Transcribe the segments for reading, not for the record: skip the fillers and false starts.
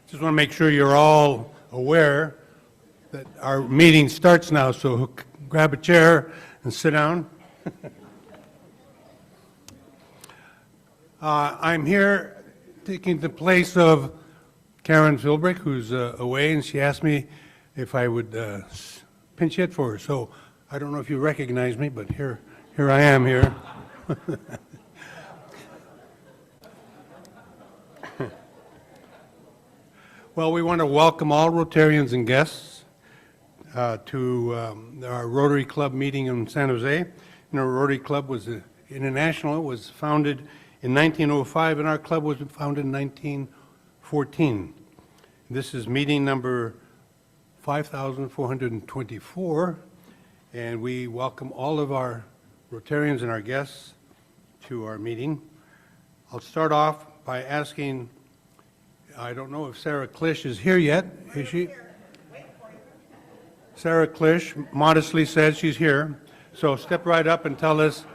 Just want to make sure you're all aware that our meeting starts now, so grab a chair and sit down. I'm here taking the place of Karen Philbrick, who's away, and she asked me if I would pinch hit for her. So I don't know if you recognize me, but here I am here. Well, we want to welcome all Rotarians and guests to our Rotary Club meeting in San Jose. Rotary Club was international. It was founded in 1905, and our club was founded in 1914. This is meeting number 5,424, and we welcome all of our Rotarians and our guests to our meeting. I'll start off by asking, I don't know if Sarah Klisch is here yet, is she? Sarah Klisch modestly said she's here, so step right up and tell us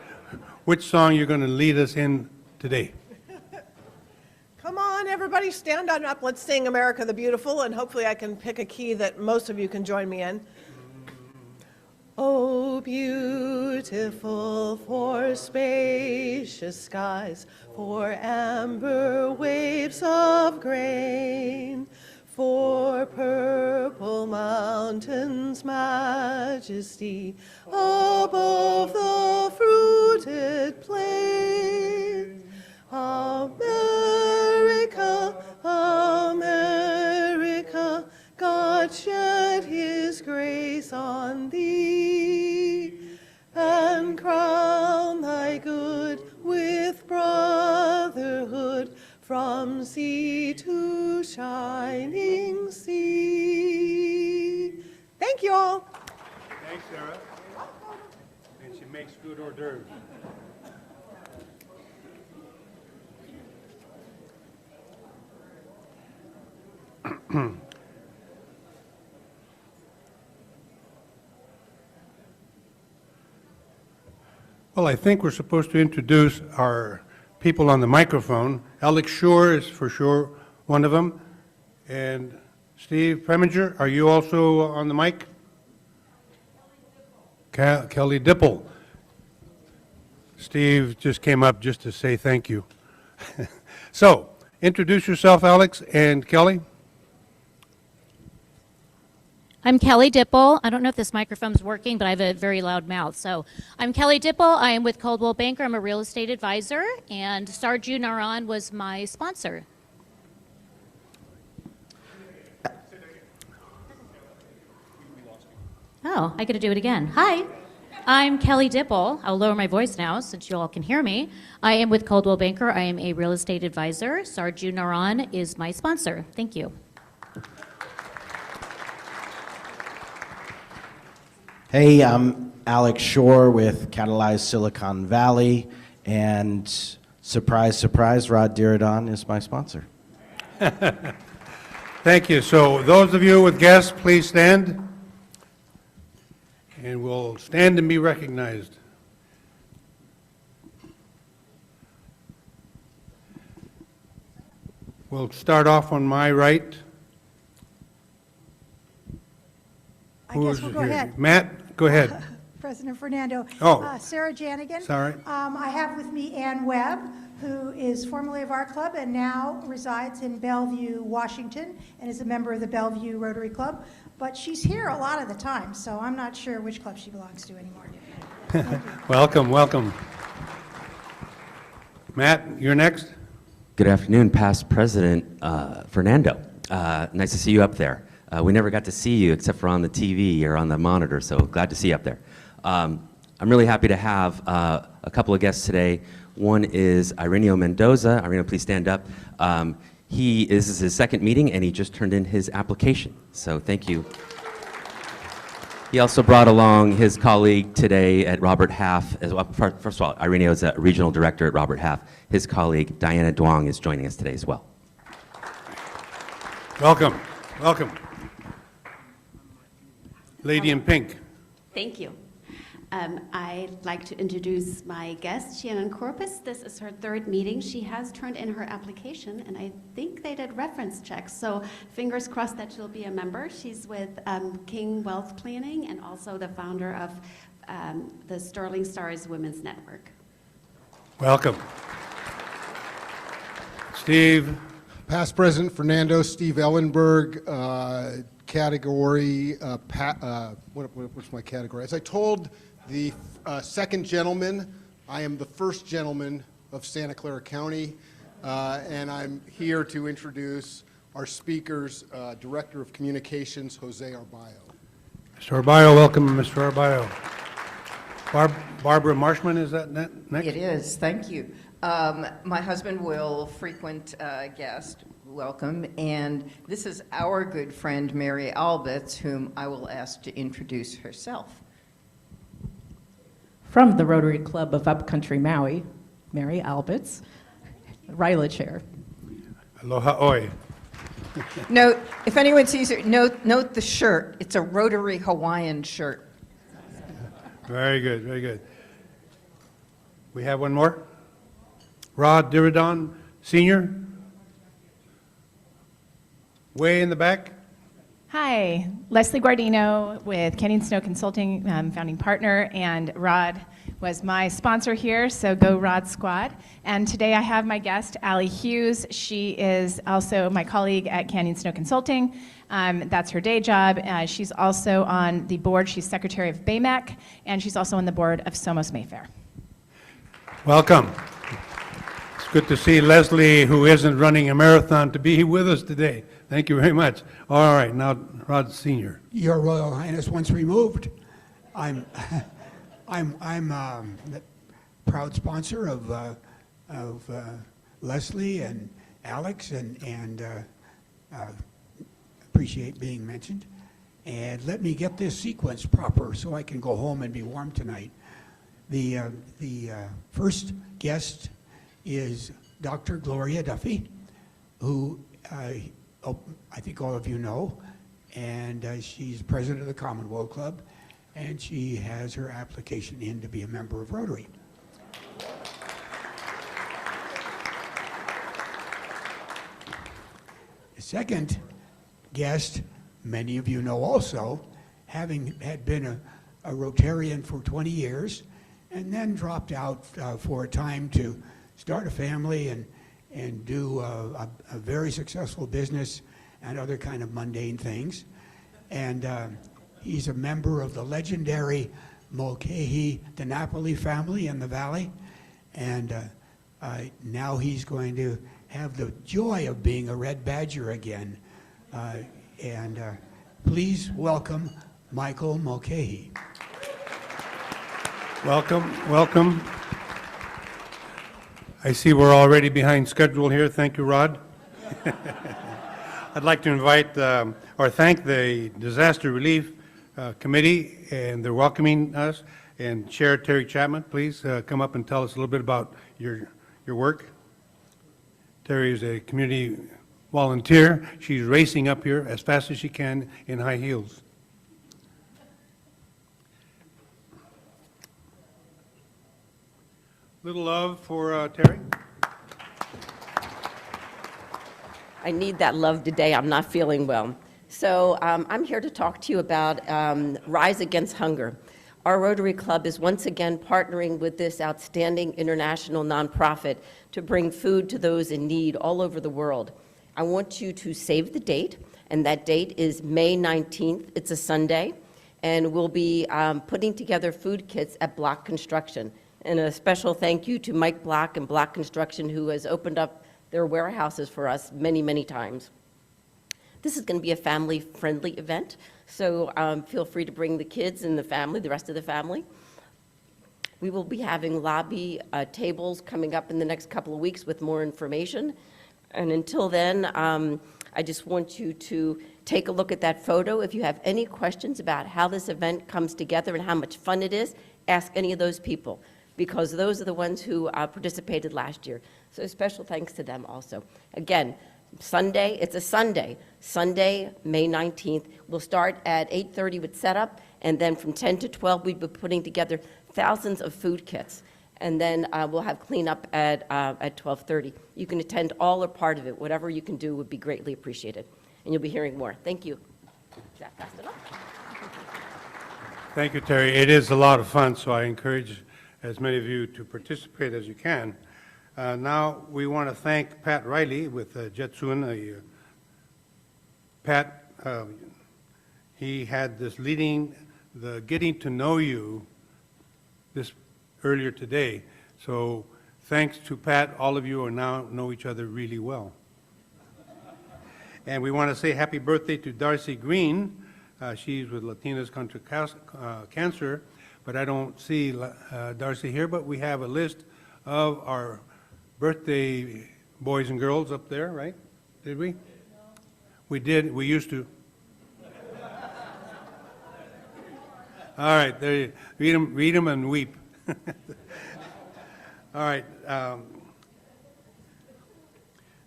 which song you're going to lead us in today. Come on, everybody, stand on up. Let's sing America the Beautiful, and hopefully I can pick a key that most of you can join me in. Oh, beautiful for spacious skies, for amber waves of grain, for purple mountains' majesty above the fruited plain. America, America, God shed his grace on thee, and crown thy good with brotherhood from sea to shining sea. Thank you all. Thanks, Sarah. And she makes good hors d'oeuvres. Well, I think we're supposed to introduce our people on the microphone. Alex Shore is for sure one of them. And Steve Preminger, are you also on the mic? Kelly Dipple. Steve just came up just to say thank you. So, introduce yourself, Alex and Kelly. I'm Kelly Dipple. I don't know if this microphone's working, but I have a very loud mouth. So I'm Kelly Dipple. I am with Coldwell Banker. I'm a real estate advisor, and Sarju Naran was my sponsor. Oh, I got to do it again. Hi, I'm Kelly Dipple. I'll lower my voice now since you all can hear me. I am with Coldwell Banker. I am a real estate advisor. Sarju Naran is my sponsor. Thank you. Hey, I'm Alex Shore with Catalyze Silicon Valley, and surprise, surprise, Rod Diridon is my sponsor. Thank you. So those of you with guests, please stand, and we'll stand and be recognized. We'll start off on my right. I guess we'll go ahead. Matt, go ahead. President Fernando. Oh. Sarah Janigan. Sorry. I have with me Ann Webb, who is formerly of our club and now resides in Bellevue, Washington, and is a member of the Bellevue Rotary Club. But she's here a lot of the time, so I'm not sure which club she belongs to anymore. Welcome, welcome. Matt, you're next. Good afternoon, past President Fernando. Nice to see you up there. We never got to see you except for on the TV or on the monitor, so glad to see you up there. I'm really happy to have a couple of guests today. One is Ireneo Mendoza. Ireneo, please stand up. This is his second meeting, and he just turned in his application, so thank you. He also brought along his colleague today at Robert Half. First of all, Ireneo is a regional director at Robert Half. His colleague, Diana Duong, is joining us today as well. Welcome, welcome. Lady in pink. Thank you. I'd like to introduce my guest, Shannon Corpus. This is her third meeting. She has turned in her application, and I think they did reference checks, so fingers crossed that she'll be a member. She's with King Wealth Planning and also the founder of the Sterling Stars Women's Network. Welcome. Steve. Past President Fernando, Steve Ellenberg, category, what's my category? As I told the second gentleman, I am the first gentleman of Santa Clara County, and I'm here to introduce our speaker's Director of Communications, Jose Arbayo. Mr. Arbayo, welcome, Mr. Arbayo. Barbara Marshman, is that next? It is, thank you. My husband will frequent guest, welcome, and this is our good friend Mary Albitz, whom I will ask to introduce herself. From the Rotary Club of Upcountry Maui, Mary Albitz, Ryla Chair. Aloha oi. Note, if anyone sees it, note the shirt. It's a Rotary Hawaiian shirt. Very good, very good. We have one more. Rod Diridon, Senior. Way in the back. Hi, Leslie Guardino with Canyon Snow Consulting, founding partner, and Rod was my sponsor here, so go Rod Squad. And today I have my guest, Allie Hughes. She is also my colleague at Canyon Snow Consulting. That's her day job. She's also on the board. She's secretary of BAMAC, and she's also on the board of Somos Mayfair. Welcome. It's good to see Leslie, who isn't running a marathon, to be with us today. Thank you very much. All right, now Rod Senior. Your Royal Highness, once removed, I'm the proud sponsor of Leslie and Alex, and appreciate being mentioned. And let me get this sequence proper so I can go home and be warm tonight. The first guest is Dr. Gloria Duffy, who I think all of you know, and she's president of the Commonwealth Club, and she has her application in to be a member of Rotary. The second guest, many of you know also, had been a Rotarian for 20 years, and then dropped out for a time to start a family and do a very successful business and other kind of mundane things. And he's a member of the legendary Mulcahy DiNapoli family in the Valley. And now he's going to have the joy of being a Red Badger again. Please welcome Michael Mulcahy. Welcome, welcome. I see we're already behind schedule here. Thank you, Rod. I'd like to invite or thank the Disaster Relief Committee, and they're welcoming us. And Chair Terry Chapman, please come up and tell us a little bit about your work. Terry is a community volunteer. She's racing up here as fast as she can in high heels. Little love for Terry. I need that love today. I'm not feeling well. So I'm here to talk to you about Rise Against Hunger. Our Rotary Club is once again partnering with this outstanding international nonprofit to bring food to those in need all over the world. I want you to save the date, and that date is May 19th. It's a Sunday, and we'll be putting together food kits at Block Construction. And a special thank you to Mike Block and Block Construction, who has opened up their warehouses for us many, many times. This is going to be a family-friendly event, so feel free to bring the kids and the family, the rest of the family. We will be having lobby tables coming up in the next couple of weeks with more information. And until then, I just want you to take a look at that photo. If you have any questions about how this event comes together and how much fun it is, ask any of those people, because those are the ones who participated last year. So special thanks to them also. Again, Sunday, it's a Sunday, May 19th. We'll start at 8:30 with setup, And then from 10 to 12, we've been putting together thousands of food kits. And then we'll have cleanup at 12:30. You can attend all or part of it. Whatever you can do would be greatly appreciated. And you'll be hearing more. Thank you. Is that fast enough? Thank you, Terry. It is a lot of fun, so I encourage as many of you to participate as you can. Now, we want to thank Pat Riley with Jetsun. Pat, he had this leading, the getting to know you this earlier today. So thanks to Pat, all of you are now know each other really well. And we want to say happy birthday to Darcy Green. She's with Latinas Contra Cancer, but I don't see Darcy here, but we have a list of our birthday boys and girls up there, right? Did we? We did. We used to. All right, there you read them and weep. All right.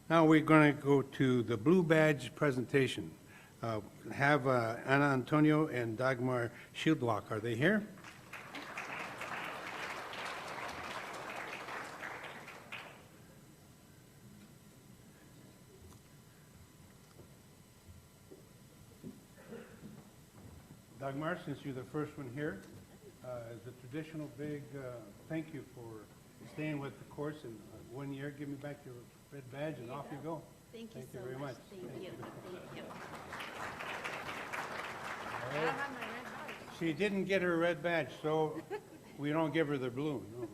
Now we're going to go to the Blue Badge presentation. Have Ana Antonio and Dagmar Schildlock. Are they here? Dagmar, since you're the first one here, as a traditional big thank you for staying with the course, and 1 year, give me back your red badge and off you go. Thank you so very much. Thank you. Thank you. All right. She didn't get her red badge, so we don't give her the blue. No.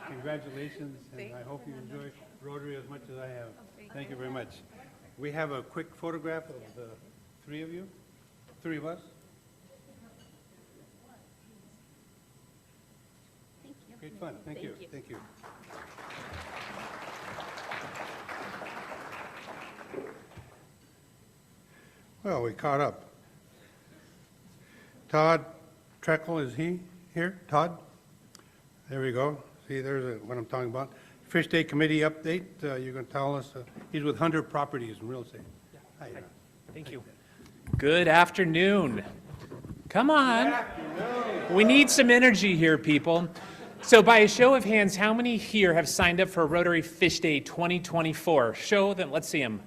Congratulations, and I hope you enjoy Rotary as much as I have. Thank you very much. We have a quick photograph of the three of you, three of us. Thank you. Great fun. Thank you. Thank you. Well, we caught up. Todd Treckle, is he here? Todd? There we go. See, there's what I'm talking about. Fish Day Committee update. You're going to tell us. He's with Hunter Properties and Real Estate. Hi. Thank you. Good afternoon. Come on. We need some energy here, people. So by a show of hands, how many here have signed up for Rotary Fish Day 2024? Show them. Let's see them.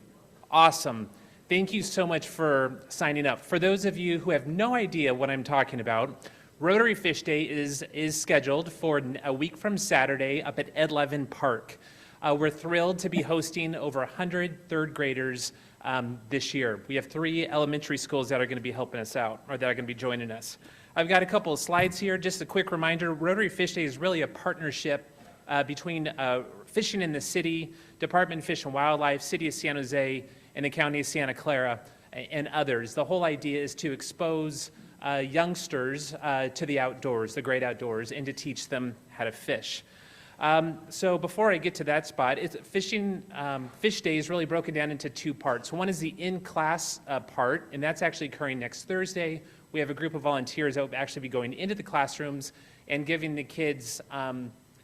Awesome. Thank you so much for signing up. For those of you who have no idea what I'm talking about, Rotary Fish Day is scheduled for a week from Saturday up at Ellenberg Park. We're thrilled to be hosting over 100 third graders this year. We have 3 elementary schools that are going to be helping us out, or that are going to be joining us. I've got a couple of slides here. Just a quick reminder, Rotary Fish Day is really a partnership between Fishing in the City, Department of Fish and Wildlife, City of San Jose, and the County of Santa Clara, and others. The whole idea is to expose youngsters to the outdoors, the great outdoors, and to teach them how to fish. So before I get to that spot, Fish Day is really broken down into 2 parts. One is the in-class part, and that's actually occurring next Thursday. We have a group of volunteers that will actually be going into the classrooms and giving the kids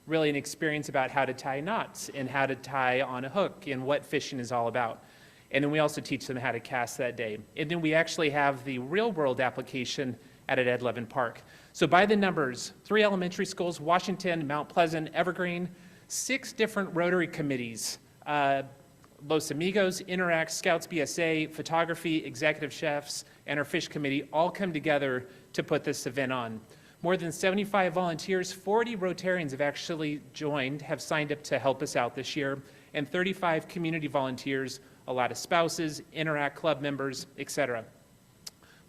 really an experience about how to tie knots and how to tie on a hook and what fishing is all about. And then we also teach them how to cast that day. And then we actually have the real-world application at Ellenberg Park. So by the numbers, 3 elementary schools, Washington, Mount Pleasant, Evergreen, 6 different Rotary committees, Los Amigos, Interact, Scouts BSA, Photography, Executive Chefs, and our Fish Committee all come together to put this event on. More than 75 volunteers, 40 Rotarians have actually joined, have signed up to help us out this year, and 35 community volunteers, a lot of spouses, Interact Club members, etc.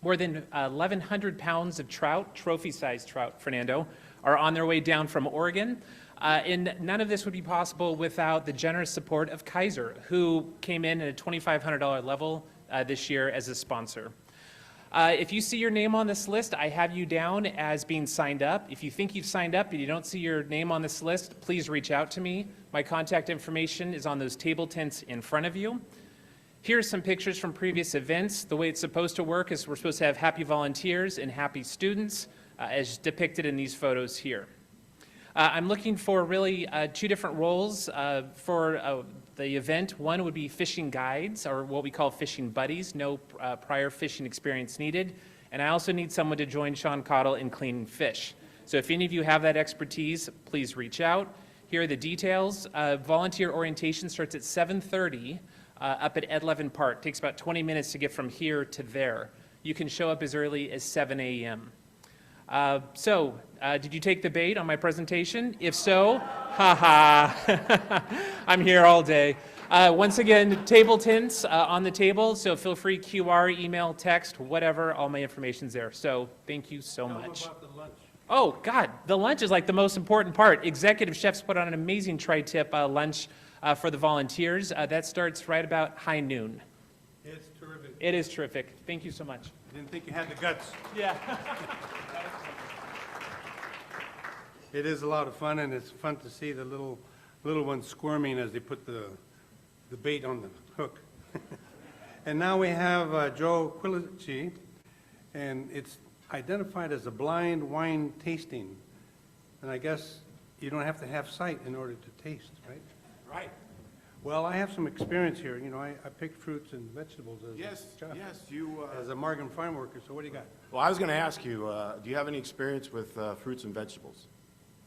More than 1,100 pounds of trout, trophy-sized trout, Fernando, are on their way down from Oregon. And none of this would be possible without the generous support of Kaiser, who came in at a $2,500 level this year as a sponsor. If you see your name on this list, I have you down as being signed up. If you think you've signed up and you don't see your name on this list, please reach out to me. My contact information is on those table tents in front of you. Here's some pictures from previous events. The way it's supposed to work is we're supposed to have happy volunteers and happy students, as depicted in these photos here. I'm looking for really 2 different roles for the event. One would be fishing guides, or what we call fishing buddies, no prior fishing experience needed. And I also need someone to join Sean Cottle in cleaning fish. So if any of you have that expertise, please reach out. Here are the details. Volunteer orientation starts at 7:30 up at Ed Levin Park. Takes about 20 minutes to get from here to there. You can show up as early as 7 a.m. Did you take the bait on my presentation? If so, haha, I'm here all day. Once again, table tints on the table, so feel free, QR, email, text, whatever, all my information's there. So thank you so much. About the lunch. Oh, God, the lunch is like the most important part. Executive chefs put on an amazing tri-tip lunch for the volunteers. That starts right about high noon. It's terrific. It is terrific. Thank you so much. I didn't think you had the guts. Yeah. It is a lot of fun, and it's fun to see the little ones squirming as they put the bait on the hook. And now we have Joe Quilici, and it's identified as a blind wine tasting. And I guess you don't have to have sight in order to taste, right? Right. Well, I have some experience here. You know, I pick fruits and vegetables as Yes, a chef, yes, you, as a Morgan farm worker. So what do you got? well, I was going to ask you, do you have any experience with fruits and vegetables?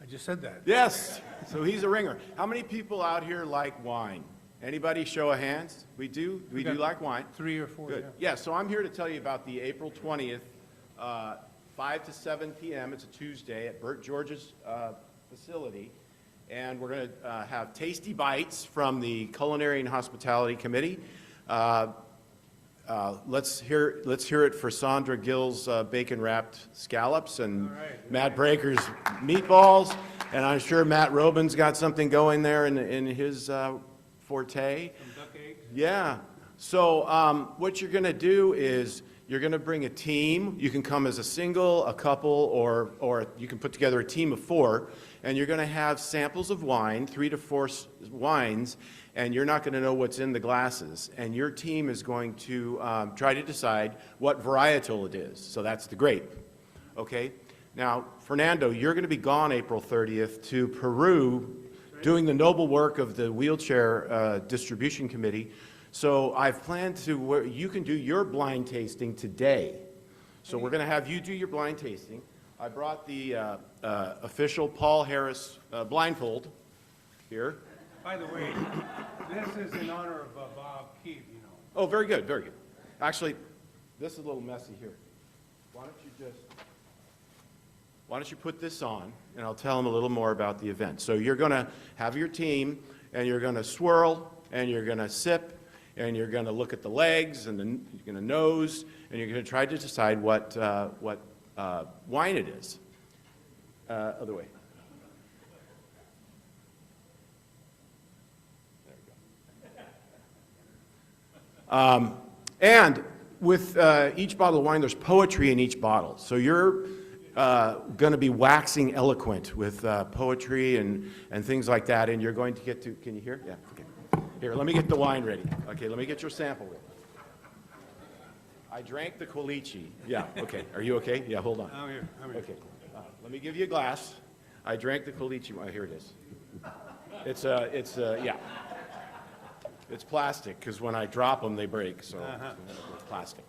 I just said that. Yes, so he's a ringer. How many people out here like wine? Anybody show of hands? We do? We do got like wine? 3 or 4, Good. yeah. Yeah, so I'm here to tell you about the April 20th, 5 to 7 p.m. It's a Tuesday at Burt George's facility. And we're going to have tasty bites from the Culinary and Hospitality Committee. Let's hear it for Sandra Gill's bacon-wrapped scallops and Matt Breaker's meatballs. And I'm sure Matt Robin's got something going there in his forte. Some duck eggs. Yeah. So what you're going to do is you're going to bring a team. You can come as a single, a couple, or you can put together a team of 4. And you're going to have samples of wine, 3 to 4 wines, and you're not going to know what's in the glasses. And your team is going to try to decide what varietal it is. So that's the grape. Okay? Now, Fernando, you're going to be gone April 30th to Peru doing the noble work of the wheelchair distribution committee. So I've planned to, you can do your blind tasting today. So we're going to have you do your blind tasting. I brought the official Paul Harris blindfold here. By the way, this is in honor of Bob Keeve, you know. Oh, very good, very good. Actually, this is a little messy here. Why don't you put this on, and I'll tell them a little more about the event. So you're going to have your team, and you're going to swirl, and you're going to sip, and you're going to look at the legs, and then you're going to nose, and you're going to try to decide what wine it is. Other way. There we go. And with each bottle of wine, there's poetry in each bottle. So you're going to be waxing eloquent with poetry and things like that, and you're going to get to, can you hear? Yeah, okay. Here, let me get the wine ready. Okay, let me get your sample ready. I drank the Quilici. Yeah, okay. Are you okay? Yeah, hold on. I'm here. Okay. Let me give you a glass. I drank the Quilici. Oh, here it is. Yeah. It's plastic, because when I drop them, they break, so it's plastic.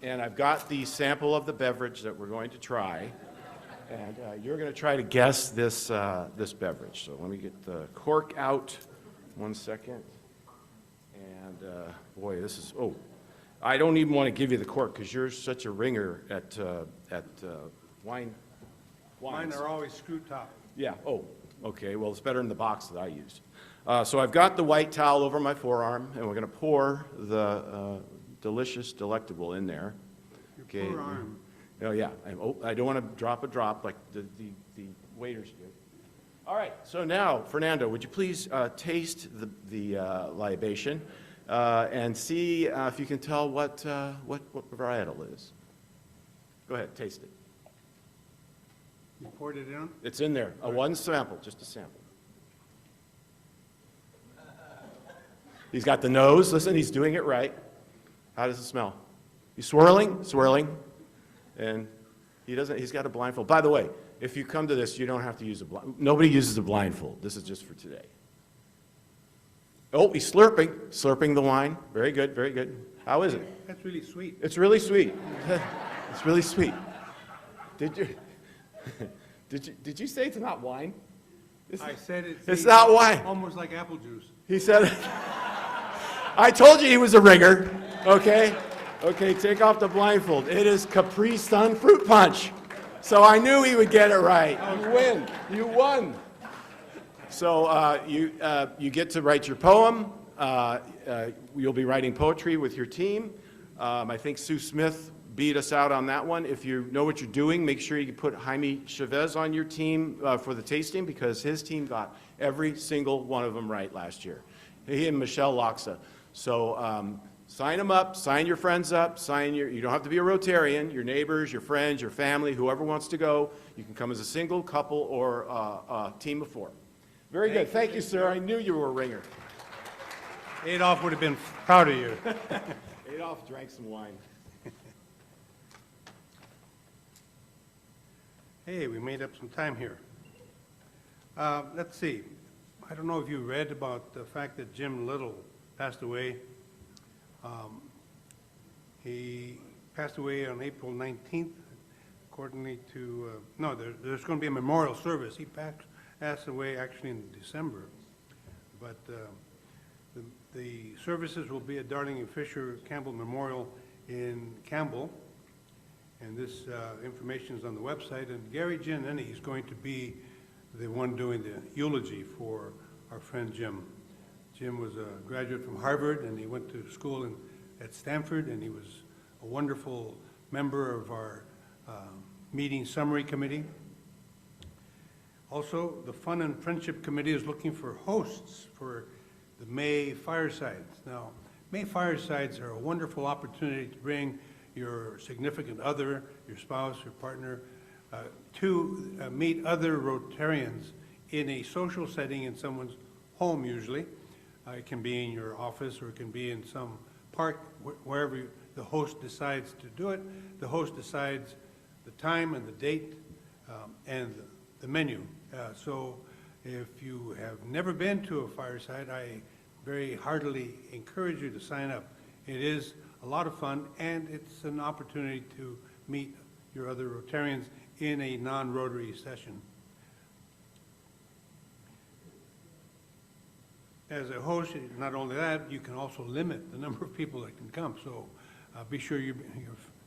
And I've got the sample of the beverage that we're going to try, and you're going to try to guess this beverage. So let me get the cork out. 1 second. And boy, this is, oh, I don't even want to give you the cork because you're such a ringer at wine. Mine are always screw top. Yeah, oh, okay, well, it's better in the box that I used. So I've got the white towel over my forearm, and we're going to pour the delicious, delectable in there. Your forearm. Oh, yeah, I don't want to drop a drop like the waiters do. All right, so now, Fernando, would you please taste the libation and see if you can tell what varietal is. Go ahead, taste it. You poured it in? It's in there. One sample, just a sample. He's got the nose. Listen, he's doing it right. How does it smell? He's swirling, swirling, and he's got a blindfold. By the way, if you come to this, you don't have to use a blindfold. Nobody uses a blindfold. This is just for today. Oh, he's slurping the wine. Very good, very good. How is it? That's really sweet. It's really sweet. It's really sweet. Did you, did you say it's not wine? I said It's not wine. Almost like apple juice. He said, I told you he was a ringer, okay? Okay, take off the blindfold. It is Capri Sun fruit punch. So I knew he would get it right. You win. You won. So you get to write your poem. You'll be writing poetry with your team. I think Sue Smith beat us out on that one. If you know what you're doing, make sure you put Jaime Chavez on your team for the tasting, because his team got every single one of them right last year. He and Michelle Loxa. So sign them up, sign your friends up, you don't have to be a Rotarian, your neighbors, your friends, your family, whoever wants to go. You can come as a single, couple, or a team of 4. Very good. Thank you, sir. I knew you were a ringer. Adolph would have been proud of you. Adolph drank some wine. Hey, we made up some time here. Let's see. I don't know if you read about the fact that Jim Little passed away. He passed away on April 19th, accordingly to, no, there's going to be a memorial service. He passed away actually in December, but the services will be at Darling and Fisher Campbell Memorial in Campbell, and this information is on the website. And Gary Giannini is going to be the one doing the eulogy for our friend Jim. Jim was a graduate from Harvard, and he went to school at Stanford, and he was a wonderful member of our meeting summary committee. Also, the Fun and Friendship Committee is looking for hosts for the May firesides. Now, May firesides are a wonderful opportunity to bring your significant other, your spouse, your partner, to meet other Rotarians in a social setting in someone's home usually. It can be in your office, or it can be in some park, wherever the host decides to do it. The host decides the time and the date and the menu. So if you have never been to a fireside, I very heartily encourage you to sign up. It is a lot of fun, and it's an opportunity to meet your other Rotarians in a non-Rotary session. As a host, not only that, you can also limit the number of people that can come. So be sure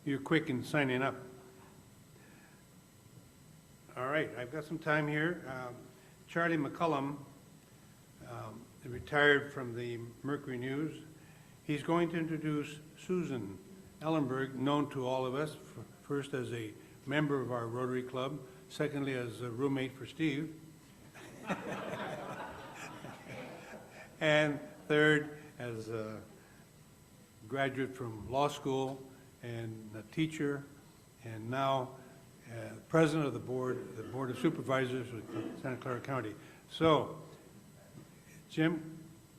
you're quick in signing up. All right, I've got some time here. Charlie McCullum retired from the Mercury News. He's going to introduce Susan Ellenberg, known to all of us, first as a member of our Rotary Club, secondly as a roommate for Steve, and third as a graduate from law school and a teacher, and now president of the Board of Supervisors with Santa Clara County. So, Jim,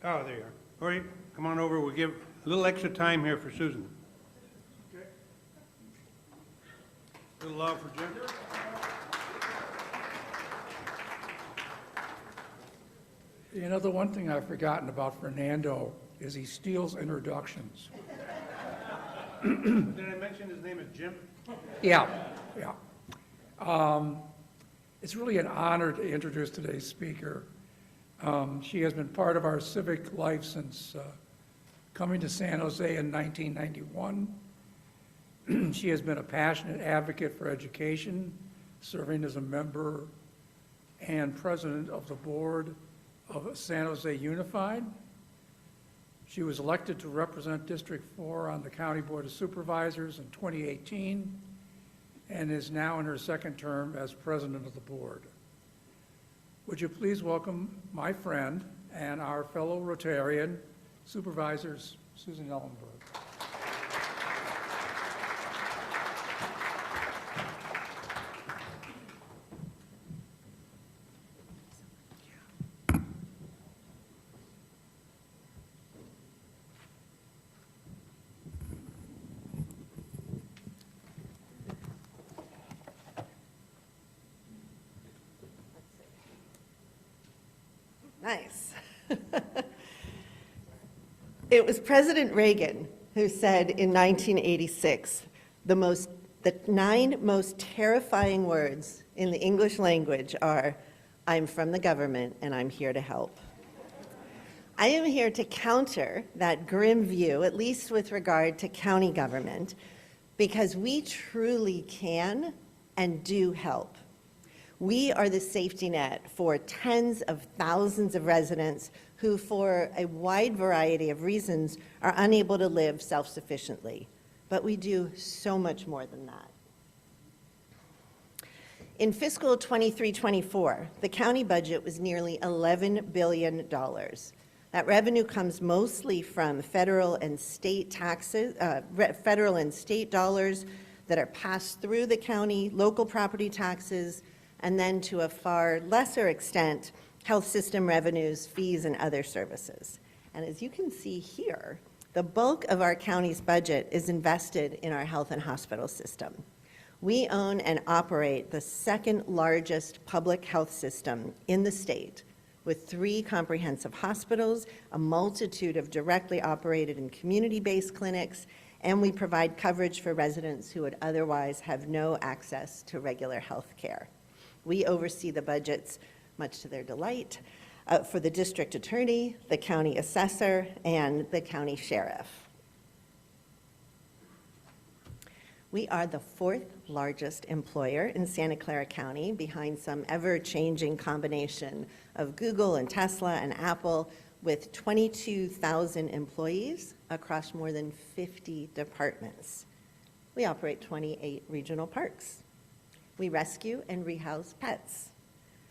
oh, there you are. All right, come on over. We'll give a little extra time here for Susan. Okay. A little love for Jim. You know, the one thing I've forgotten about Fernando is he steals introductions. Did I mention his name is Jim? Yeah, yeah. It's really an honor to introduce today's speaker. She has been part of our civic life since coming to San Jose in 1991. She has been a passionate advocate for education, serving as a member and president of the board of San Jose Unified. She was elected to represent District 4 on the County Board of Supervisors in 2018 and is now in her second term as president of the board. Would you please welcome my friend and our fellow Rotarian, Supervisors Susan Ellenberg. Nice. It was President Reagan who said in 1986, the 9 most terrifying words in the English language are, "I'm from the government and I'm here to help." I am here to counter that grim view, at least with regard to county government, because we truly can and do help. We are the safety net for tens of thousands of residents who, for a wide variety of reasons, are unable to live self-sufficiently. But we do so much more than that. In fiscal 23-24, the county budget was nearly $11 billion. That revenue comes mostly from federal and state taxes, federal and state dollars that are passed through the county, local property taxes, and then to a far lesser extent, health system revenues, fees, and other services. And as you can see here, the bulk of our county's budget is invested in our health and hospital system. We own and operate the second largest public health system in the state, with 3 comprehensive hospitals, a multitude of directly operated and community-based clinics, and we provide coverage for residents who would otherwise have no access to regular health care. We oversee the budgets, much to their delight, for the district attorney, the county assessor, and the county sheriff. We are the 4th largest employer in Santa Clara County, behind some ever-changing combination of Google and Tesla and Apple, with 22,000 employees across more than 50 departments. We operate 28 regional parks. We rescue and rehouse pets.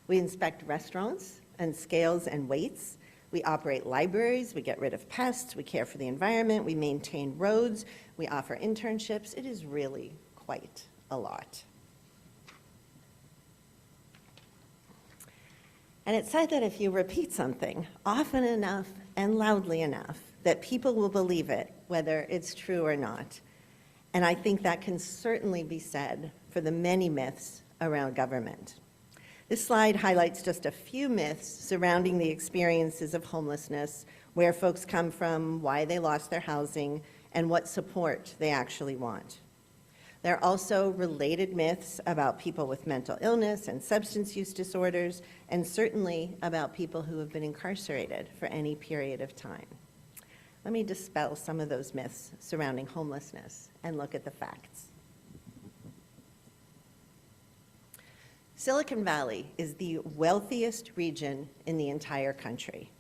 We inspect restaurants and scales and weights. We operate libraries, we get rid of pests, we care for the environment, we maintain roads, we offer internships. It is really quite a lot. And it's said that if you repeat something often enough and loudly enough, that people will believe it, whether it's true or not. And I think that can certainly be said for the many myths around government. This slide highlights just a few myths surrounding the experiences of homelessness, where folks come from, why they lost their housing, and what support they actually want. There are also related myths about people with mental illness and substance use disorders, and certainly about people who have been incarcerated for any period of time. Let me dispel some of those myths surrounding homelessness and look at the facts. Silicon Valley is the wealthiest region in the entire country.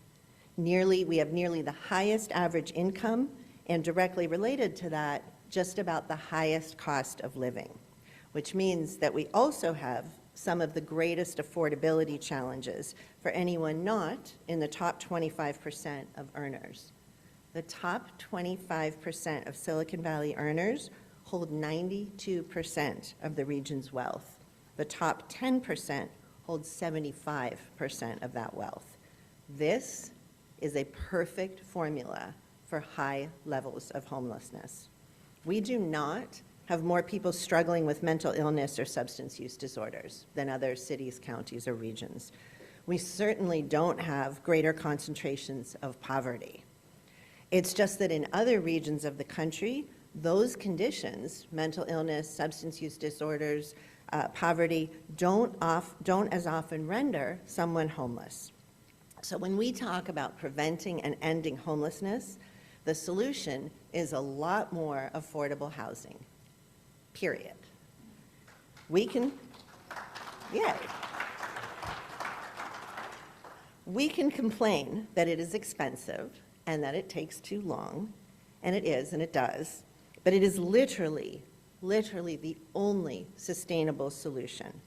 We have nearly the highest average income, and directly related to that, just about the highest cost of living, which means that we also have some of the greatest affordability challenges for anyone not in the top 25% of earners. The top 25% of Silicon Valley earners hold 92% of the region's wealth. The top 10% hold 75% of that wealth. This is a perfect formula for high levels of homelessness. We do not have more people struggling with mental illness or substance use disorders than other cities, counties, or regions. We certainly don't have greater concentrations of poverty. It's just that in other regions of the country, those conditions, mental illness, substance use disorders, poverty, don't as often render someone homeless. So when we talk about preventing and ending homelessness, the solution is a lot more affordable housing, period. We can complain that it is expensive and that it takes too long, and it is, and it does, but it is literally the only sustainable solution.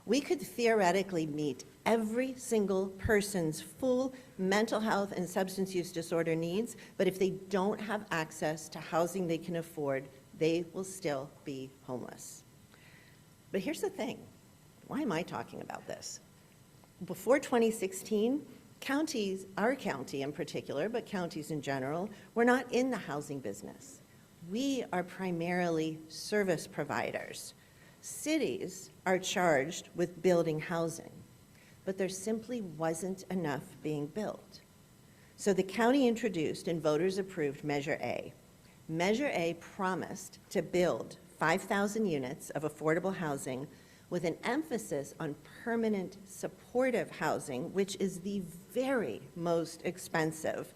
We could theoretically meet every single person's full mental health and substance use disorder needs, but if they don't have access to housing they can afford, they will still be homeless. But here's the thing. Why am I talking about this? Before 2016, counties, our county in particular, but counties in general, were not in the housing business. We are primarily service providers. Cities are charged with building housing, but there simply wasn't enough being built. So the county introduced and voters approved Measure A. Measure A promised to build 5,000 units of affordable housing with an emphasis on permanent supportive housing, which is the very most expensive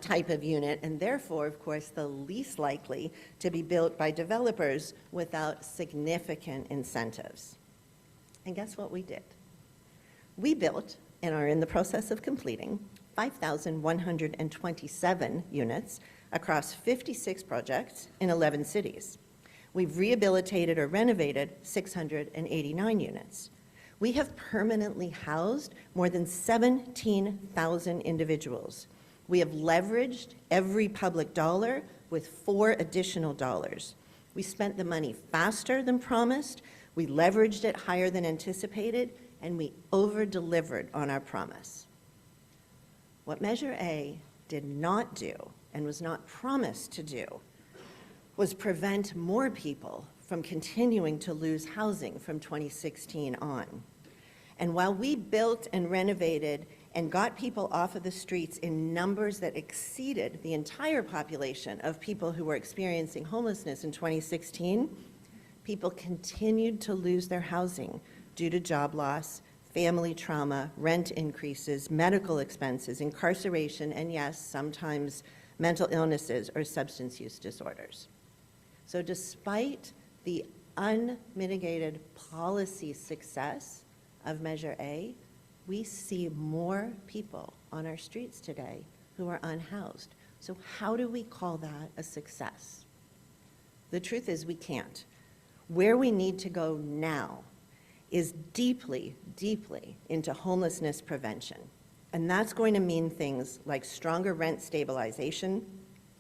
type of unit, and therefore, of course, the least likely to be built by developers without significant incentives. And guess what we did? We built, and are in the process of completing, 5,127 units across 56 projects in 11 cities. We've rehabilitated or renovated 689 units. We have permanently housed more than 17,000 individuals. We have leveraged every public dollar with 4 additional dollars. We spent the money faster than promised, we leveraged it higher than anticipated, and we over-delivered on our promise. What Measure A did not do, and was not promised to do, was prevent more people from continuing to lose housing from 2016 on. And while we built and renovated and got people off of the streets in numbers that exceeded the entire population of people who were experiencing homelessness in 2016, people continued to lose their housing due to job loss, family trauma, rent increases, medical expenses, incarceration, and yes, sometimes mental illnesses or substance use disorders. So despite the unmitigated policy success of Measure A, we see more people on our streets today who are unhoused. So how do we call that a success? The truth is we can't. Where we need to go now is deeply, deeply into homelessness prevention. And that's going to mean things like stronger rent stabilization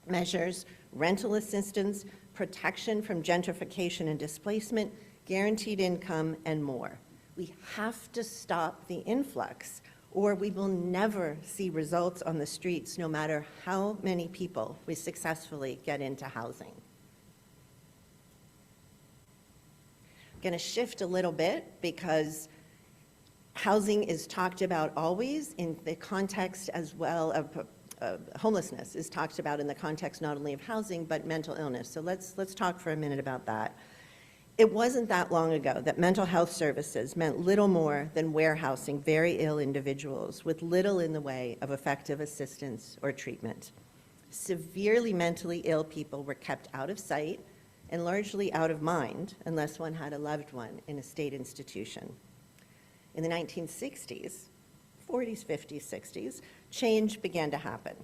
measures, rental assistance, protection from gentrification and displacement, guaranteed income, and more. We have to stop the influx, or we will never see results on the streets no matter how many people we successfully get into housing. I'm going to shift a little bit because housing is talked about always in the context as well of homelessness is talked about in the context not only of housing but mental illness. So let's talk for a minute about that. It wasn't that long ago that mental health services meant little more than warehousing very ill individuals with little in the way of effective assistance or treatment. Severely mentally ill people were kept out of sight and largely out of mind unless one had a loved one in a state institution. In the 1960s, 40s, 50s, 60s, change began to happen.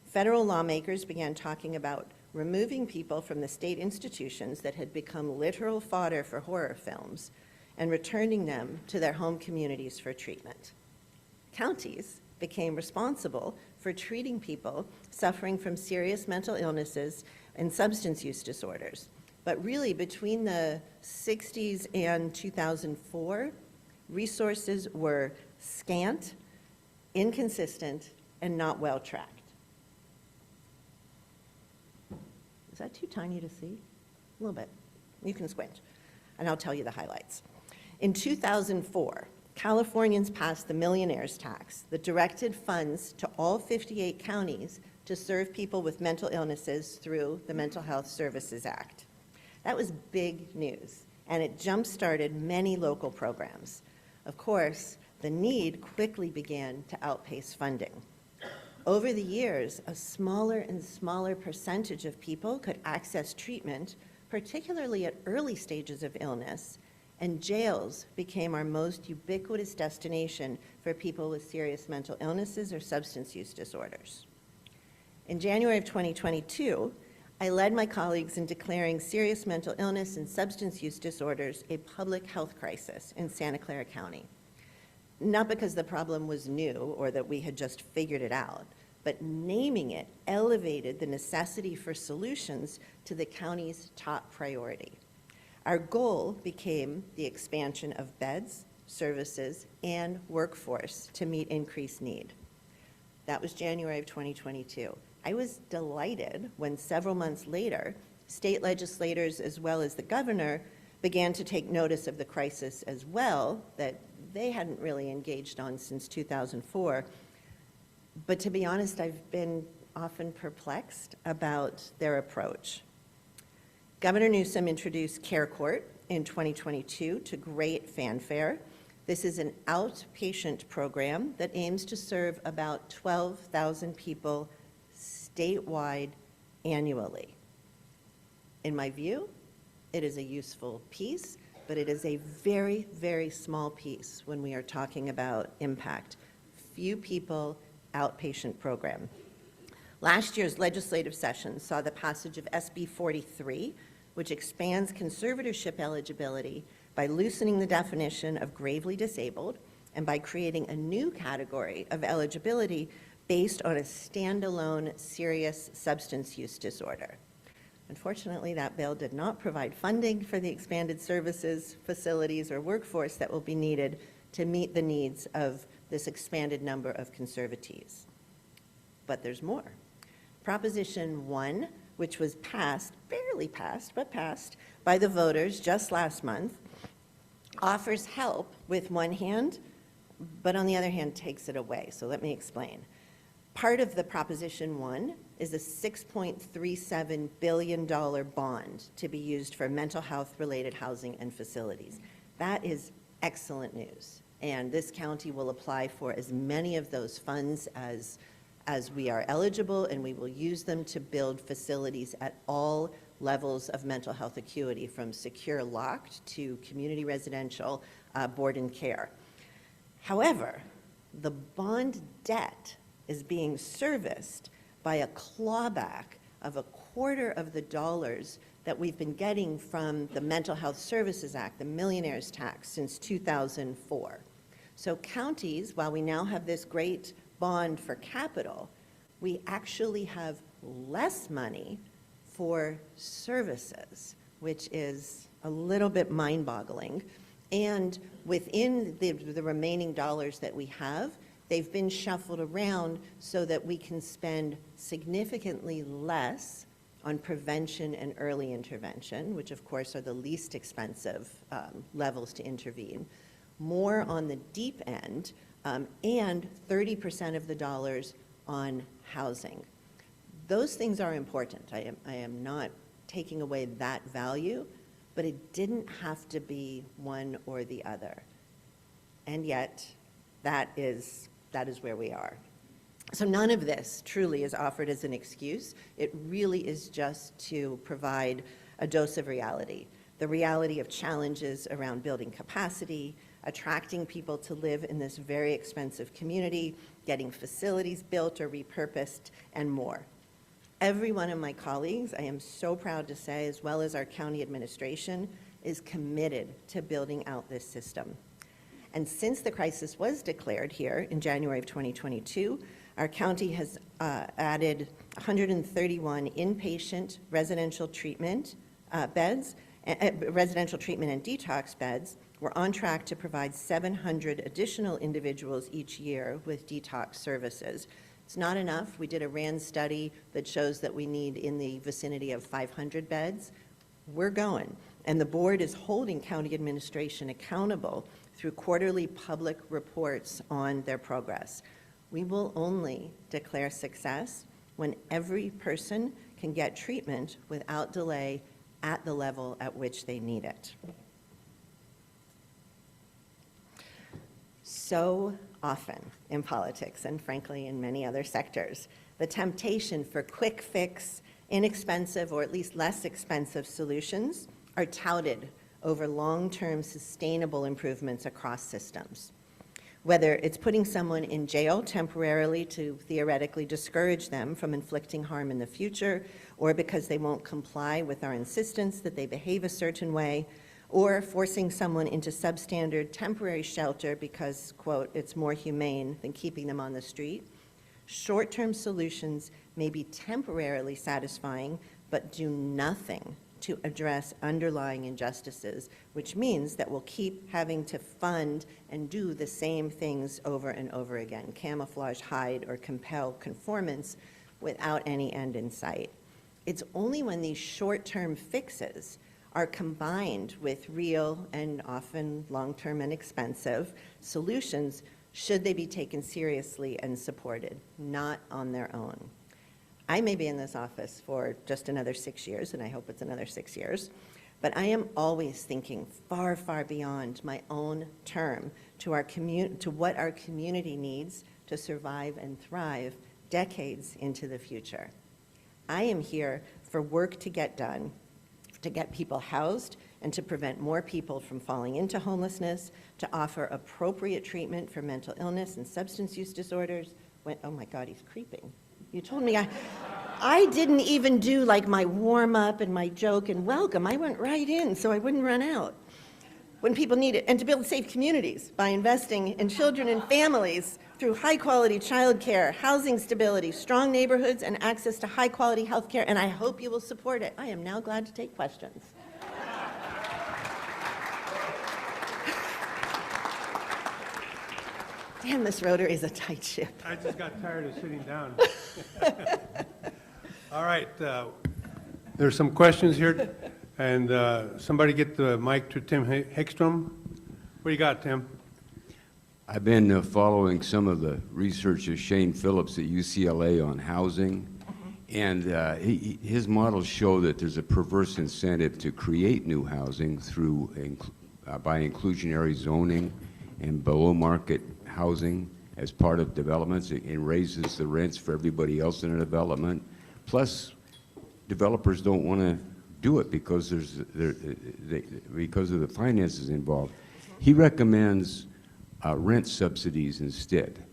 Federal lawmakers began talking about removing people from the state institutions that had become literal fodder for horror films and returning them to their home communities for treatment. Counties became responsible for treating people suffering from serious mental illnesses and substance use disorders. But really, between the 60s and 2004, resources were scant, inconsistent, and not well tracked. Is that too tiny to see? A little bit. You can squint, and I'll tell you the highlights. In 2004, Californians passed the millionaire's tax that directed funds to all 58 counties to serve people with mental illnesses through the Mental Health Services Act. That was big news, and it jump-started many local programs. Of course, the need quickly began to outpace funding. Over the years, a smaller and smaller percentage of people could access treatment, particularly at early stages of illness, and jails became our most ubiquitous destination for people with serious mental illnesses or substance use disorders. In January of 2022, I led my colleagues in declaring serious mental illness and substance use disorders a public health crisis in Santa Clara County. Not because the problem was new or that we had just figured it out, but naming it elevated the necessity for solutions to the county's top priority. Our goal became the expansion of beds, services, and workforce to meet increased need. That was January of 2022. I was delighted when several months later, state legislators as well as the governor began to take notice of the crisis as well that they hadn't really engaged on since 2004. But to be honest, I've been often perplexed about their approach. Governor Newsom introduced Care Court in 2022 to great fanfare. This is an outpatient program that aims to serve about 12,000 people statewide annually. In my view, it is a useful piece, but it is a very, very small piece when we are talking about impact. Few people, outpatient program. Last year's legislative session saw the passage of SB 43, which expands conservatorship eligibility by loosening the definition of gravely disabled and by creating a new category of eligibility based on a standalone serious substance use disorder. Unfortunately, that bill did not provide funding for the expanded services, facilities, or workforce that will be needed to meet the needs of this expanded number of conservatees. But there's more. Proposition 1, which was passed, barely passed, but passed by the voters just last month, offers help with one hand, but on the other hand takes it away. So let me explain. Part of the Proposition 1 is a $6.37 billion bond to be used for mental health-related housing and facilities. That is excellent news, and this county will apply for as many of those funds as we are eligible, and we will use them to build facilities at all levels of mental health acuity, from secure locked to community residential, board and care. However, the bond debt is being serviced by a clawback of $25 of the dollars that we've been getting from the Mental Health Services Act, the Millionaire's Tax, since 2004. So counties, while we now have this great bond for capital, we actually have less money for services, which is a little bit mind-boggling. And within the remaining dollars that we have, they've been shuffled around so that we can spend significantly less on prevention and early intervention, which of course are the least expensive levels to intervene, more on the deep end, and 30% of the dollars on housing. Those things are important. I am not taking away that value, but it didn't have to be one or the other. And yet, that is where we are. So none of this truly is offered as an excuse. It really is just to provide a dose of reality. The reality of challenges around building capacity, attracting people to live in this very expensive community, getting facilities built or repurposed, and more. Every one of my colleagues, I am so proud to say, as well as our county administration, is committed to building out this system. And since the crisis was declared here in January of 2022, our county has added 131 inpatient residential treatment beds, residential treatment and detox beds. We're on track to provide 700 additional individuals each year with detox services. It's not enough. We did a RAND study that shows that we need in the vicinity of 500 beds. We're going. And the board is holding county administration accountable through quarterly public reports on their progress. We will only declare success when every person can get treatment without delay at the level at which they need it. So often in politics, and frankly in many other sectors, the temptation for quick fix, inexpensive, or at least less expensive solutions are touted over long-term sustainable improvements across systems. Whether it's putting someone in jail temporarily to theoretically discourage them from inflicting harm in the future, or because they won't comply with our insistence that they behave a certain way, or forcing someone into substandard temporary shelter because, quote, it's more humane than keeping them on the street. Short-term solutions may be temporarily satisfying, but do nothing to address underlying injustices, which means that we'll keep having to fund and do the same things over and over again, camouflage, hide, or compel conformance without any end in sight. It's only when these short-term fixes are combined with real and often long-term and expensive solutions should they be taken seriously and supported, not on their own. I may be in this office for just another 6 years, and I hope it's another 6 years, but I am always thinking far, far beyond my own term to what our community needs to survive and thrive decades into the future. I am here for work to get done, to get people housed, and to prevent more people from falling into homelessness, to offer appropriate treatment for mental illness and substance use disorders. Oh my God, he's creeping. You told me I didn't even do like my warm up and my joke and welcome. I went right in so I wouldn't run out when people need it. And to build safe communities by investing in children and families through high quality childcare, housing stability, strong neighborhoods, and access to high quality health care. And I hope you will support it. I am now glad to take questions. Damn, this Rotary is a tight ship. I just got tired of sitting down. All right, there's some questions here, and somebody get the mic to Tim Hickstrom. What do you got, Tim? I've been following some of the research of Shane Phillips at UCLA on housing, and his models show that there's a perverse incentive to create new housing through by inclusionary zoning and below-market housing as part of developments. It raises the rents for everybody else in a development. Plus, developers don't want to do it because because of the finances involved. He recommends rent subsidies instead.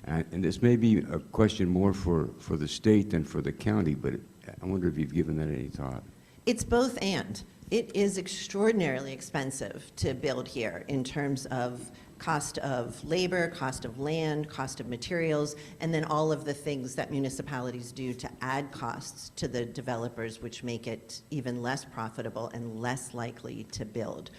And this may be a question more for the state than for the county, but I wonder if you've given that any thought. It's both and. It is extraordinarily expensive to build here in terms of cost of labor, cost of land, cost of materials, and then all of the things that municipalities do to add costs to the developers, which make it even less profitable and less likely to build.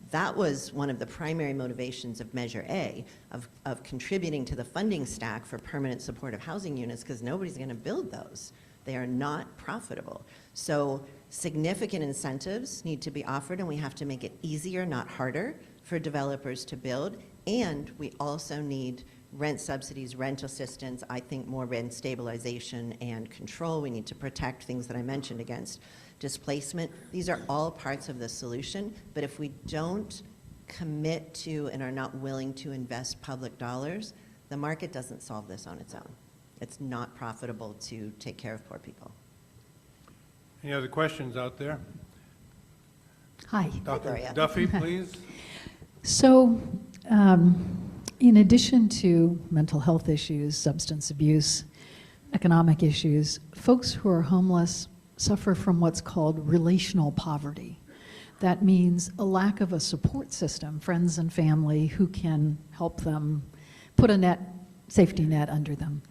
That was one of the primary motivations of Measure A, of contributing to the funding stack for permanent supportive housing units, because nobody's going to build those. They are not profitable. So significant incentives need to be offered, and we have to make it easier, not harder, for developers to build. And we also need rent subsidies, rent assistance, I think more rent stabilization and control. We need to protect things that I mentioned against displacement. These are all parts of the solution, but if we don't commit to and are not willing to invest public dollars, the market doesn't solve this on its own. It's not profitable to take care of poor people. Any other questions out there? Hi. Dr. Duffy, please. So, in addition to mental health issues, substance abuse, economic issues, folks who are homeless suffer from what's called relational poverty. That means a lack of a support system, friends and family who can help them put a safety net under them.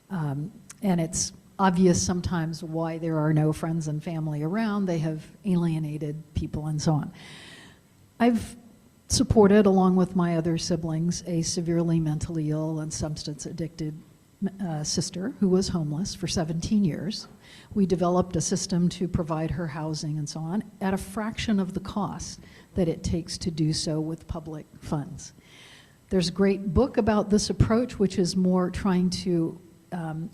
And it's obvious sometimes why there are no friends and family around. They have alienated people and so on. I've supported, along with my other siblings, a severely mentally ill and substance addicted sister who was homeless for 17 years. We developed a system to provide her housing and so on at a fraction of the cost that it takes to do so with public funds. There's a great book about this approach, which is more trying to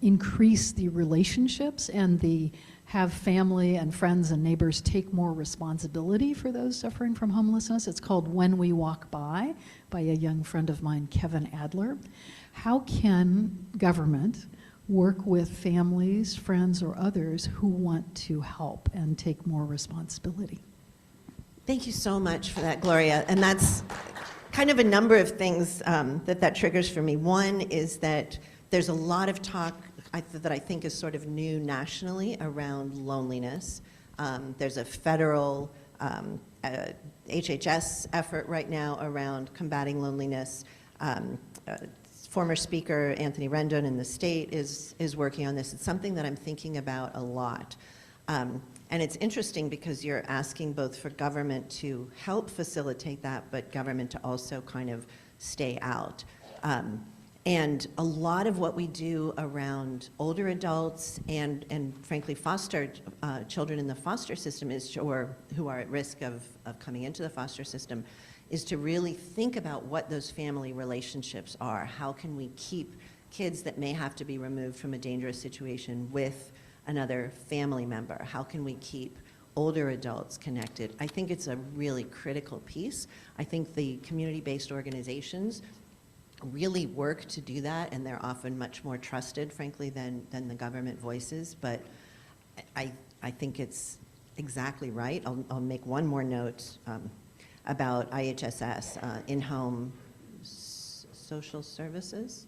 increase the relationships and have family and friends and neighbors take more responsibility for those suffering from homelessness. It's called When We Walk By a young friend of mine, Kevin Adler. How can government work with families, friends, or others who want to help and take more responsibility? Thank you so much for that, Gloria. And that's kind of a number of things that triggers for me. One is that there's a lot of talk that I think is sort of new nationally around loneliness. There's a federal HHS effort right now around combating loneliness. Former Speaker Anthony Rendon in the state is working on this. It's something that I'm thinking about a lot. And it's interesting because you're asking both for government to help facilitate that, but government to also kind of stay out. And a lot of what we do around older adults and frankly foster children in the foster system or who are at risk of coming into the foster system is to really think about what those family relationships are. How can we keep kids that may have to be removed from a dangerous situation with another family member? How can we keep older adults connected? I think it's a really critical piece. I think the community-based organizations really work to do that, and they're often much more trusted, frankly, than the government voices. But I think it's exactly right. I'll make one more note about IHSS, in-home social services.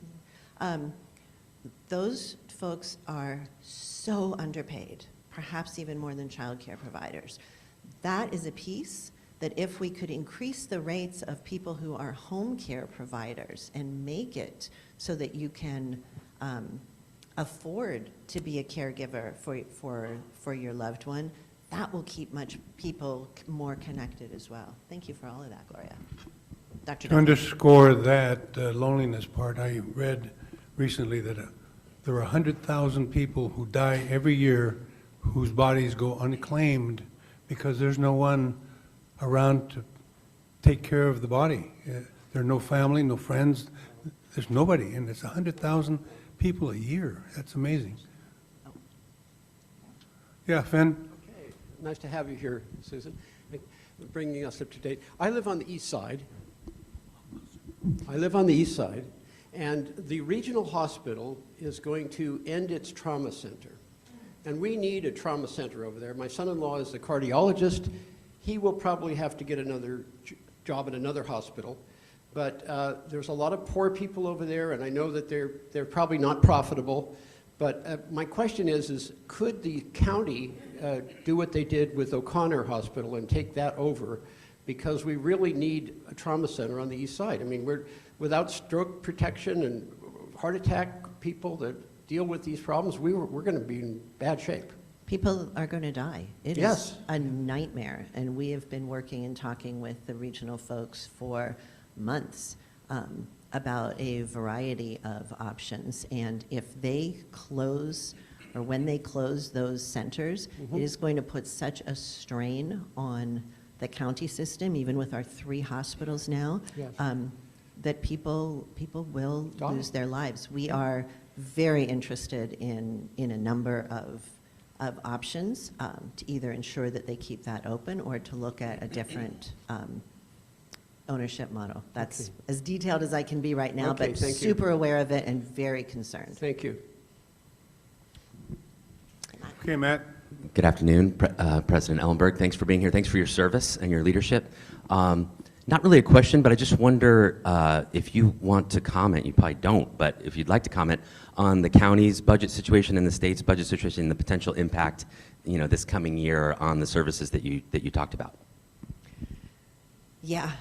Those folks are so underpaid, perhaps even more than childcare providers. That is a piece that if we could increase the rates of people who are home care providers and make it so that you can afford to be a caregiver for your loved one, that will keep people more connected as well. Thank you for all of that, Gloria. Dr. To underscore that loneliness part, I read recently that there are 100,000 people who die every year whose bodies go unclaimed because there's no one around to take care of the body. There are no family, no friends. There's nobody, and it's 100,000 people a year. That's amazing. Yeah, Finn? Okay, nice to have you here, Susan, bringing us up to date. I live on the east side. And the regional hospital is going to end its trauma center. And we need a trauma center over there. My son-in-law is a cardiologist. He will probably have to get another job at another hospital. But there's a lot of poor people over there, and I know that they're probably not profitable. But my question is could the county do what they did with O'Connor Hospital and take that over? Because we really need a trauma center on the east side. I mean, we're without stroke protection and heart attack people that deal with these problems, we're going to be in bad shape. People are going to die. It Yes. is a nightmare, and we have been working and talking with the regional folks for months about a variety of options. And if they close, or when they close those centers, it is going to put such a strain on the county system, even with our 3 hospitals now, Yes. that people will lose their lives. We are very interested in a number of options to either ensure that they keep that open or to look at a different ownership model. That's as detailed as I can be right now, but super aware of it and very concerned. Thank you. Okay, Matt. Good afternoon, President Ellenberg. Thanks for being here. Thanks for your service and your leadership. Not really a question, but I just wonder if you want to comment. You probably don't, but if you'd like to comment on the county's budget situation and the state's budget situation and the potential impact, this coming year on the services that you talked about. Yeah.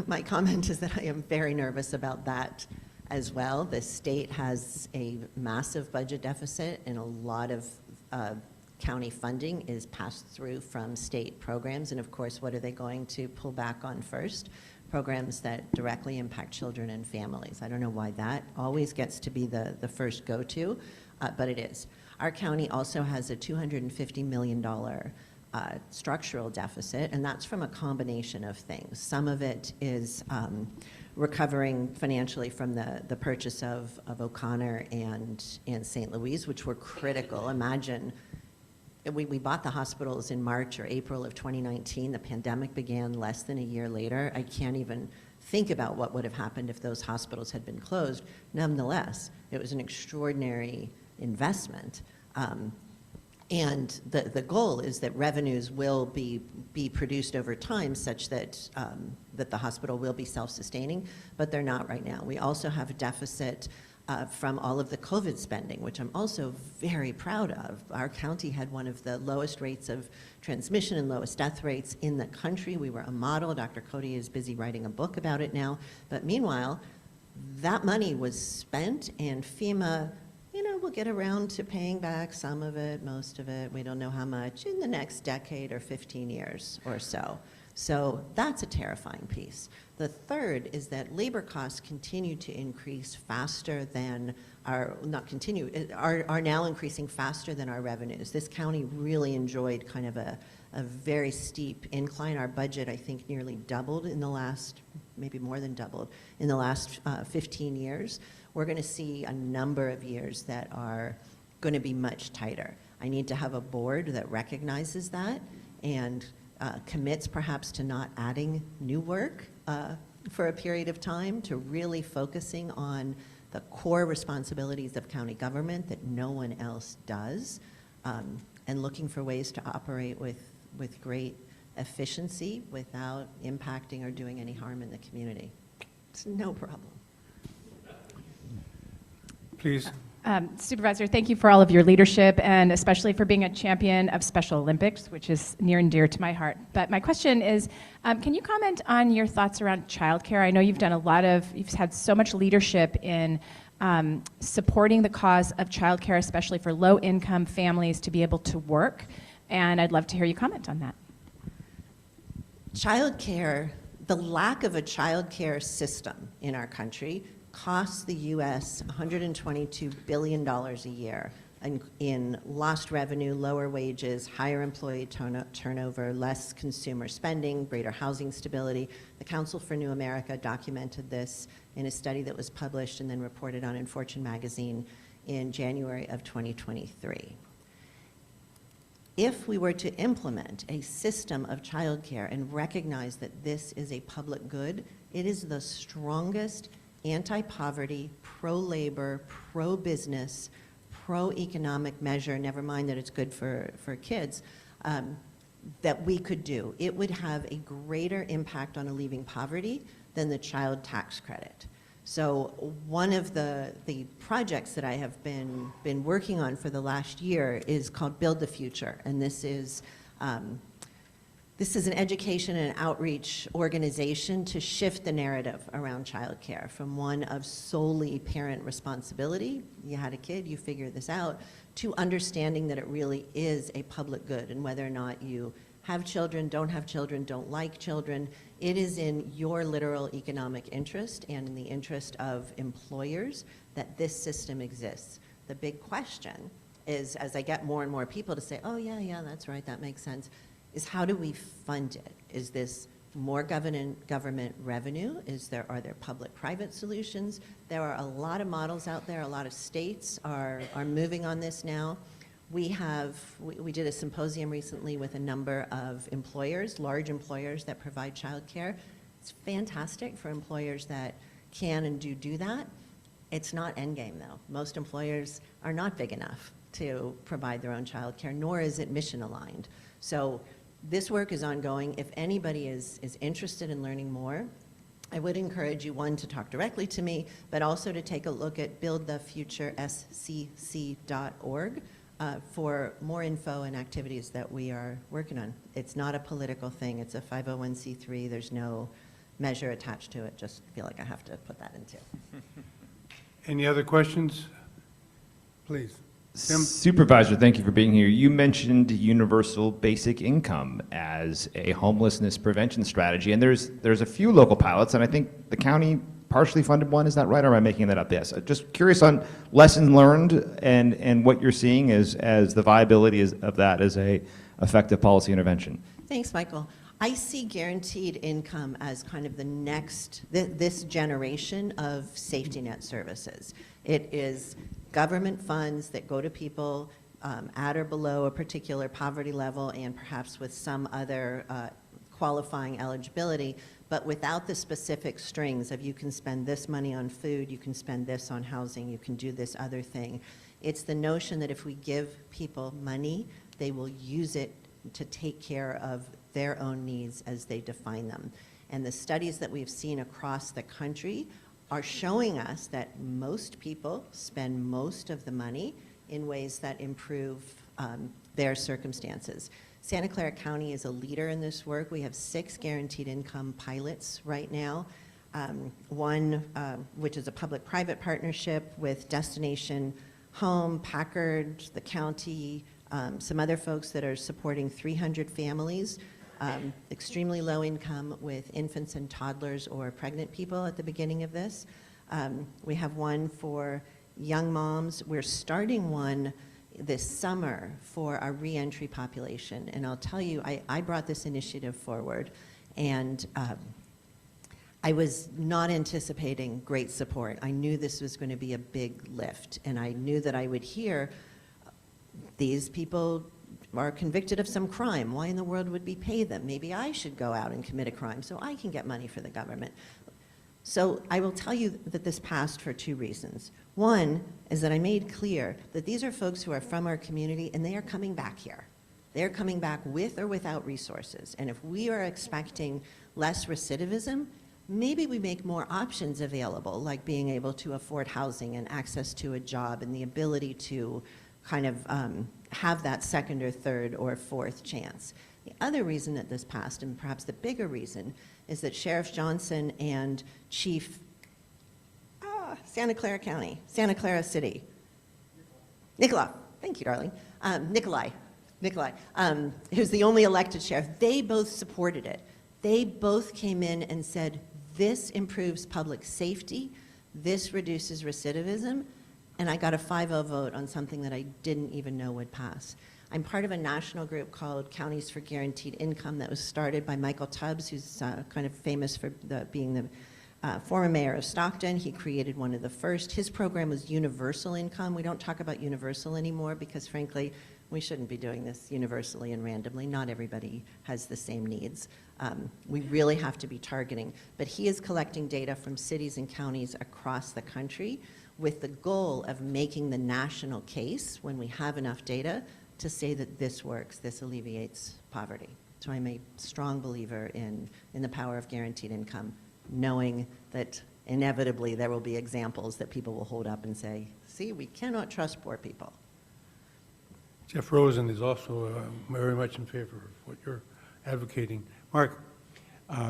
My comment is that I am very nervous about that as well. The state has a massive budget deficit, and a lot of county funding is passed through from state programs. And of course, what are they going to pull back on first? Programs that directly impact children and families. I don't know why that always gets to be the first go-to, but it is. Our county also has a $250 million structural deficit, and that's from a combination of things. Some of it is recovering financially from the purchase of O'Connor and St. Louis, which were critical. Imagine, we bought the hospitals in March or April of 2019. The pandemic began less than a year later. I can't even think about what would have happened if those hospitals had been closed. Nonetheless, it was an extraordinary investment. And the goal is that revenues will be produced over time such that, that the hospital will be self-sustaining, but they're not right now. We also have a deficit from all of the COVID spending, which I'm also very proud of. Our county had one of the lowest rates of transmission and lowest death rates in the country. We were a model. Dr. Cody is busy writing a book about it now. But meanwhile, that money was spent, and FEMA, we'll get around to paying back some of it, most of it, we don't know how much, in the next decade or 15 years or so. So that's a terrifying piece. The third is that labor costs continue to increase faster than are now increasing faster than our revenues. This county really enjoyed kind of a a very steep incline. Our budget, I think, nearly doubled in the last, maybe more than doubled, in the last 15 years. We're going to see a number of years that are going to be much tighter. I need to have a board that recognizes that and commits perhaps to not adding new work for a period of time, to really focusing on the core responsibilities of county government that no one else does, and looking for ways to operate with great efficiency without impacting or doing any harm in the community. It's no problem. Please. Supervisor, thank you for all of your leadership and especially for being a champion of Special Olympics, which is near and dear to my heart. But my question is, can you comment on your thoughts around childcare? I know you've had so much leadership in supporting the cause of childcare, especially for low-income families to be able to work, and I'd love to hear you comment on that. Childcare, the lack of a childcare system in our country costs the U.S. $122 billion a year in lost revenue, lower wages, higher employee turnover, less consumer spending, greater housing stability. The Council for New America documented this in a study that was published and then reported on in Fortune magazine in January of 2023. If we were to implement a system of childcare and recognize that this is a public good, it is the strongest anti-poverty, pro-labor, pro-business, pro-economic measure, never mind that it's good for kids, that we could do. It would have a greater impact on alleviating poverty than the child tax credit. So one of the projects that I have been working on for the last year is called Build the Future, and this is an education and outreach organization to shift the narrative around childcare from one of solely parent responsibility, you had a kid, you figure this out, to understanding that it really is a public good, and whether or not you have children, don't like children, it is in your literal economic interest and in the interest of employers that this system exists. The big question is, as I get more and more people to say, oh yeah, that's right, that makes sense, is how do we fund it? Is this more government revenue? Are there public-private solutions? There are a lot of models out there. A lot of states are moving on this now. We did a symposium recently with a number of employers, large employers that provide childcare. It's fantastic for employers that can and do that. It's not endgame though. Most employers are not big enough to provide their own childcare, nor is it mission aligned. So this work is ongoing. If anybody is interested in learning more, I would encourage you, one, to talk directly to me, but also to take a look at buildthefuturescc.org for more info and activities that we are working on. It's not a political thing. It's a 501c3. There's no measure attached to it. Just feel like I have to put that in too. Any other questions? Please. Tim? Supervisor, thank you for being here. You mentioned universal basic income as a homelessness prevention strategy, and there's a few local pilots, and I think the county partially funded one. Is that right, or am I making that up? Yes. Just curious on lessons learned and what you're seeing as the viability of that as a effective policy intervention. Thanks, Michael. I see guaranteed income as kind of the next, this generation of safety net services. It is government funds that go to people at or below a particular poverty level and perhaps with some other qualifying eligibility, but without the specific strings of you can spend this money on food, you can spend this on housing, you can do this other thing. It's the notion that if we give people money, they will use it to take care of their own needs as they define them. And the studies that we've seen across the country are showing us that most people spend most of the money in ways that improve their circumstances. Santa Clara County is a leader in this work. We have 6 guaranteed income pilots right now. One, which is a public-private partnership with Destination Home, Packard, the county, some other folks that are supporting 300 families, extremely low income with infants and toddlers or pregnant people at the beginning of this. We have one for young moms. We're starting one this summer for our reentry population. And I'll tell you, I brought this initiative forward, and I was not anticipating great support. I knew this was going to be a big lift, and I knew that I would hear these people are convicted of some crime. Why in the world would we pay them? Maybe I should go out and commit a crime so I can get money for the government. So I will tell you that this passed for two reasons. One is that I made clear that these are folks who are from our community and they are coming back here. They're coming back with or without resources. And if we are expecting less recidivism, maybe we make more options available, like being able to afford housing and access to a job and the ability to kind of have that second or third or fourth chance. The other reason that this passed, and perhaps the bigger reason, is that Sheriff Johnson and Chief Santa Clara County, Santa Clara City, Nikolai, thank you, darling, Nikolai, who's the only elected sheriff, they both supported it. They both came in and said, this improves public safety, this reduces recidivism, and I got a 5-0 vote on something that I didn't even know would pass. I'm part of a national group called Counties for Guaranteed Income that was started by Michael Tubbs, who's kind of famous for being the former mayor of Stockton. He created one of the first. His program was universal income. We don't talk about universal anymore because, frankly, we shouldn't be doing this universally and randomly. Not everybody has the same needs. We really have to be targeting. But he is collecting data from cities and counties across the country with the goal of making the national case, when we have enough data, to say that this works, this alleviates poverty. So I'm a strong believer in the power of guaranteed income, knowing that inevitably there will be examples that people will hold up and say, see, we cannot trust poor people. Jeff Rosen is also very much in favor of what you're advocating. Mark?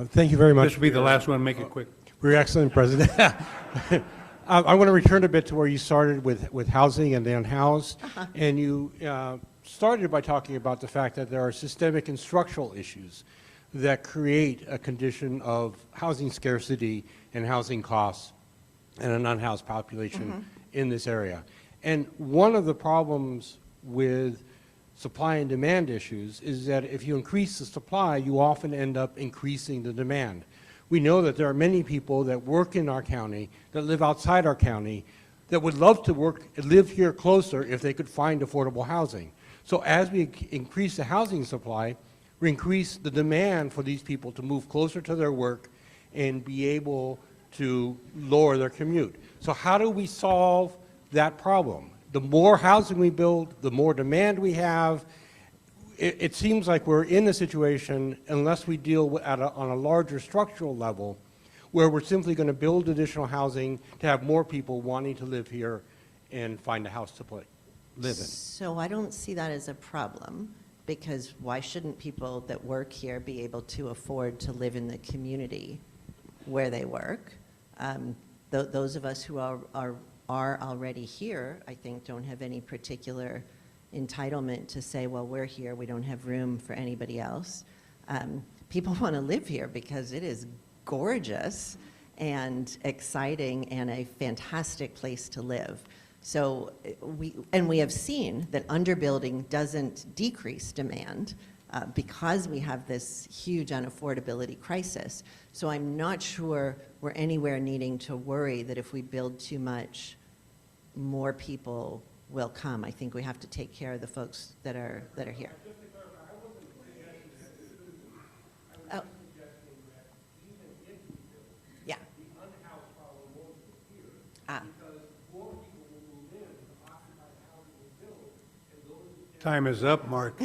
Thank you very much. This will be the last one. Make it quick. Very excellent, President. I want to return a bit to where you started with housing and the unhoused. And you started by talking about the fact that there are systemic and structural issues that create a condition of housing scarcity and housing costs and an unhoused population in this area. And one of the problems with supply and demand issues is that if you increase the supply, you often end up increasing the demand. We know that there are many people that work in our county, that live outside our county, that would love to live here closer if they could find affordable housing. So as we increase the housing supply, we increase the demand for these people to move closer to their work and be able to lower their commute. So how do we solve that problem? The more housing we build, the more demand we have. It seems like we're in a situation, unless we deal with on a larger structural level, where we're simply going to build additional housing to have more people wanting to live here and find a house to live in. So I don't see that as a problem, because why shouldn't people that work here be able to afford to live in the community where they work? Those of us who are already here, I think, don't have any particular entitlement to say, well, we're here, we don't have room for anybody else. People want to live here because it is gorgeous and exciting and a fantastic place to live. So we have seen that underbuilding doesn't decrease demand because we have this huge unaffordability crisis. So I'm not sure we're anywhere needing to worry that if we build too much, more people will come. I think we have to take care of the folks that are here. Oh. Yeah. Time is up, Mark.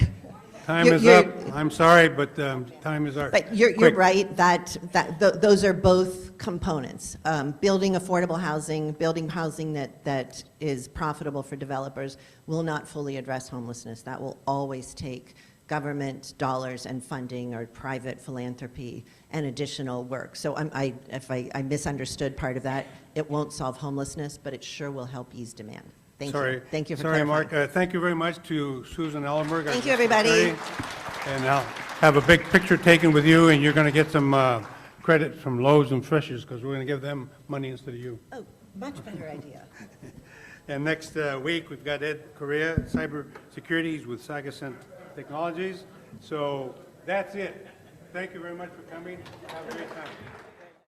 Time is up. I'm sorry, but time is up. But you're right that those are both components. Building affordable housing, building housing that is profitable for developers will not fully address homelessness. That will always take government dollars and funding or private philanthropy and additional work. So if I misunderstood part of that, it won't solve homelessness, but it sure will help ease demand. Thank you. Thank you for clarifying. clarifying. Mark. Thank you very much to Susan Ellenberg. Thank you, everybody. And I'll have a big picture taken with you, and you're going to get some credit from Lowe's and Frisch's, because we're going to give them money instead of you. Oh, much better idea. And next week, we've got Ed Correa, Cyber Securities with Sagacent Technologies. So that's it. Thank you very much for coming. Have a great time.